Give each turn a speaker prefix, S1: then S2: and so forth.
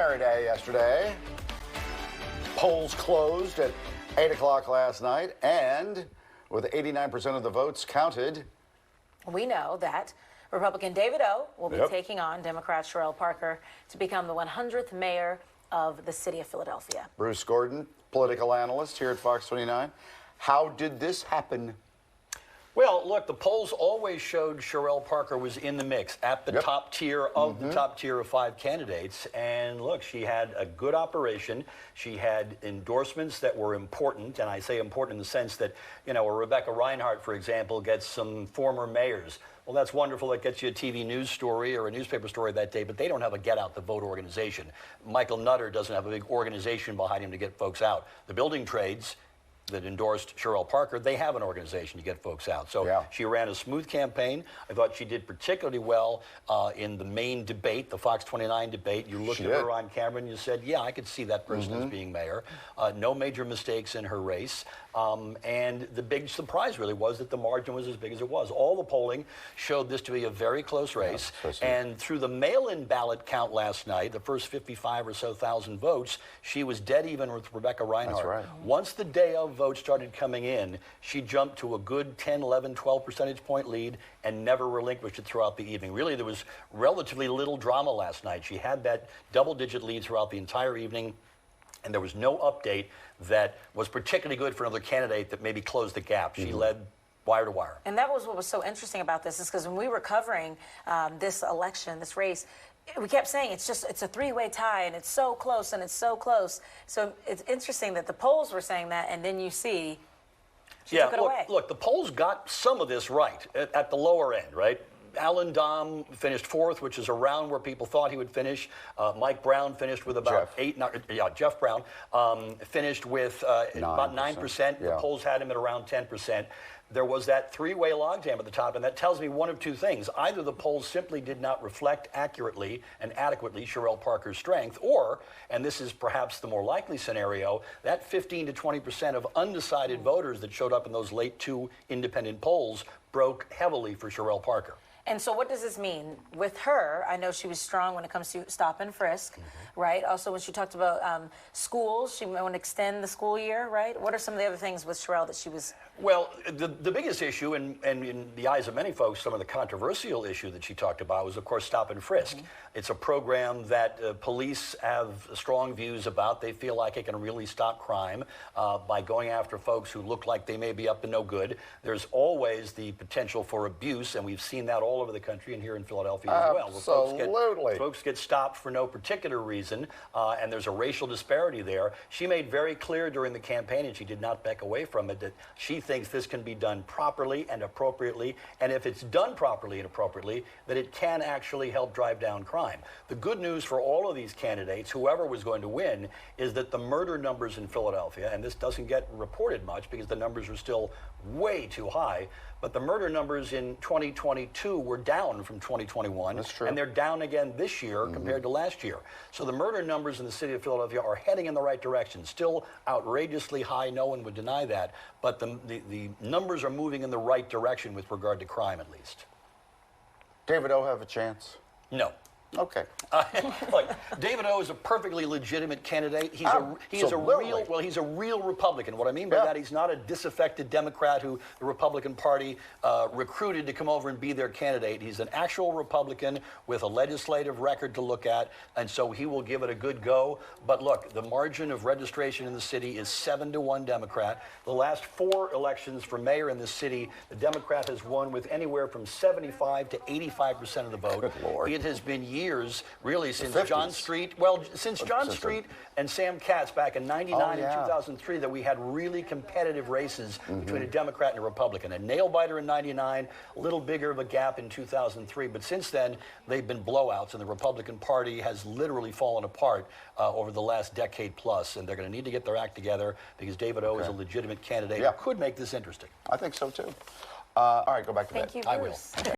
S1: primary day yesterday. Polls closed at 8 o'clock last night, and with 89% of the votes counted,
S2: we know that Republican David O. will be taking on Democrat Cherelle Parker to become the 100th mayor of the city of Philadelphia.
S1: Bruce Gordon, political analyst here at Fox 29. How did this happen?
S3: Well, look, the polls always showed Cherelle Parker was in the mix, at the top tier of the top tier of 5 candidates. And look, she had a good operation. She had endorsements that were important. And I say important in the sense that, you know, a Rebecca Reinhart, for example, gets some former mayors. Well, that's wonderful. That gets you a TV news story or a newspaper story that day, but they don't have a get-out-the-vote organization. Michael Nutter doesn't have a big organization behind him to get folks out. The building trades that endorsed Cherelle Parker, they have an organization to get folks out. So she ran a smooth campaign. I thought she did particularly well in the main debate, the Fox 29 debate. You looked at her on camera and you said, yeah, I could see that person as being mayor. No major mistakes in her race. And the big surprise really was that the margin was as big as it was. All the polling showed this to be a very close race. And through the mail-in ballot count last night, the first 55 or so thousand votes, she was dead even with Rebecca Reinhart.
S1: That's right.
S3: Once the day of votes started coming in, she jumped to a good 10, 11, 12 percentage point lead and never relinquished it throughout the evening. Really, there was relatively little drama last night. She had that double-digit lead throughout the entire evening, and there was no update that was particularly good for another candidate that maybe closed the gap. She led wire to wire.
S2: And that was what was so interesting about this, is because when we were covering this election, this race, we kept saying it's a three-way tie, and it's so close, and it's so close. So it's interesting that the polls were saying that, and then you see she took it away.
S3: Look, the polls got some of this right at the lower end, right? Alan Dom finished 4th, which is around where people thought he would finish. Mike Brown finished with about Jeff Brown finished with about 9%. The polls had him at around 10%. There was that three-way logjam at the top, and that tells me one of two things. Either the polls simply did not reflect accurately and adequately Cherelle Parker's strength, or, and this is perhaps the more likely scenario, that 15 to 20% of undecided voters that showed up in those late 2 independent polls broke heavily for Cherelle Parker.
S2: And so what does this mean? With her, I know she was strong when it comes to stop and frisk, right? Also, when she talked about schools, she might want to extend the school year, right? What are some of the other things with Cherelle that she was...
S3: Well, the biggest issue, and in the eyes of many folks, some of the controversial issue that she talked about was, of course, stop and frisk. It's a program that police have strong views about. They feel like it can really stop crime by going after folks who look like they may be up to no good. There's always the potential for abuse, and we've seen that all over the country and here in Philadelphia as well.
S1: Absolutely.
S3: Folks get stopped for no particular reason, and there's a racial disparity there. She made very clear during the campaign, and she did not back away from it, that she thinks this can be done properly and appropriately, and if it's done properly and appropriately, that it can actually help drive down crime. The good news for all of these candidates, whoever was going to win, is that the murder numbers in Philadelphia, and this doesn't get reported much because the numbers are still way too high, but the murder numbers in 2022 were down from 2021.
S1: That's true.
S3: And they're down again this year compared to last year. So the murder numbers in the city of Philadelphia are heading in the right direction. Still outrageously high, no one would deny that, but the numbers are moving in the right direction with regard to crime, at least.
S1: David O. have a chance?
S3: No.
S1: Okay.
S3: Look, David O. is a perfectly legitimate candidate. He's a real Republican. What I mean by that, he's not a disaffected Democrat who the Republican Party recruited to come over and be their candidate. He's an actual Republican with a legislative record to look at, and so he will give it a good go. But look, the margin of registration in the city is 7-1 Democrat. The last 4 elections for mayor in this city, the Democrat has won with anywhere from 75 to 85% of the vote.
S1: Good Lord.
S3: It has been years, really, since John Street, since John Street and Sam Katz back in 99 and 2003, that we had really competitive races between a Democrat and a Republican. A nail-biter in 99, a little bigger of a gap in 2003, but since then, they've been blowouts, and the Republican Party has literally fallen apart over the last decade plus, and they're going to need to get their act together because David O. is a legitimate candidate who could make this interesting.
S1: I think so, too. All right, go back to bed.
S2: Thank you, Bruce.
S3: I will.